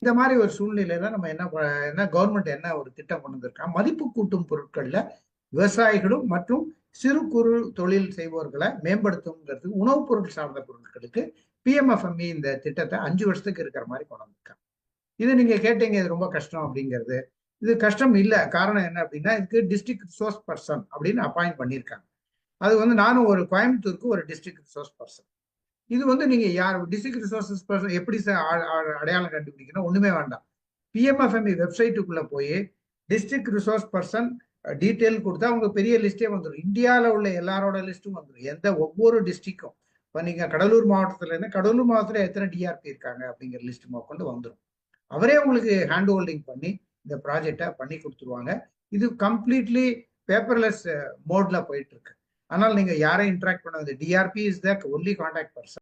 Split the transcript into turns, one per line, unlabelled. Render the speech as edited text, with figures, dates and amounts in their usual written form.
இந்த மாதிரி ஒரு சூழ்நிலையில நம்ம என்ன கவர்மெண்ட் என்ன ஒரு திட்டம் கொண்டு வந்திருக்காங்க, மதிப்பு கூட்டும் பொருட்கள்ல விவசாயிகளும் மற்றும் சிறு குறு தொழில் செய்வோர்களை மேம்படுத்துங்கிறதுக்கு உணவுப் பொருள் சார்ந்த பொருட்களுக்கு பிஎம்எஃப்எம்இ இந்த திட்டத்தை 5 வருஷத்துக்கு இருக்கிற மாதிரி கொண்டு வந்திருக்காங்க. இது நீங்க கேட்டீங்க இது ரொம்ப கஷ்டம் அப்படிங்கிறது. இது கஷ்டம் இல்ல. காரணம் என்ன அப்படின்னா, இதுக்கு டிஸ்ட்ரிக்ட் ரிசோர்ஸ் பர்சன் அப்படின்னு அப்பாயிண்ட் பண்ணியிருக்காங்க. அது வந்து நானும் ஒரு கோயம்புத்தூருக்கு ஒரு டிஸ்ட்ரிக்ட் ரிசோர்ஸ் பர்சன். இது வந்து நீங்க யார் டிஸ்ட்ரிக்ட் ரிசோர்சஸ் பர்சன் எப்படி அடையாளம் கண்டுபிடிக்கணும், ஒண்ணுமே வேண்டாம். பிஎம்எஃப்எம்இ வெப்சைட்டுக்குள்ள போய் டிஸ்ட்ரிக்ட் ரிசோர்ஸ் பர்சன் டீட்டெயில் கொடுத்தா அவங்க பெரிய லிஸ்டே வந்துடும். இந்தியாவில் உள்ள எல்லாரோட லிஸ்ட்டும் வந்துடும். ஒவ்வொரு டிஸ்ட்ரிக்டும் இப்போ நீங்க கடலூர் மாவட்டத்துல இருந்து கடலூர் மாவட்டத்தில் எத்தனை டிஆர்பி இருக்காங்க அப்படிங்கிற லிஸ்ட் கொண்டு வந்துடும். அவரே உங்களுக்கு ஹேண்ட் ஹோல்டிங் பண்ணி இந்த ப்ராஜெக்டை பண்ணி கொடுத்துருவாங்க. இது கம்ப்ளீட்லி பேப்பர்லெஸ் மோட்ல போயிட்டு இருக்கு. ஆனால் நீங்க யாரையும் இன்ட்ராக்ட் பண்ணாது. DRP is the only contact person.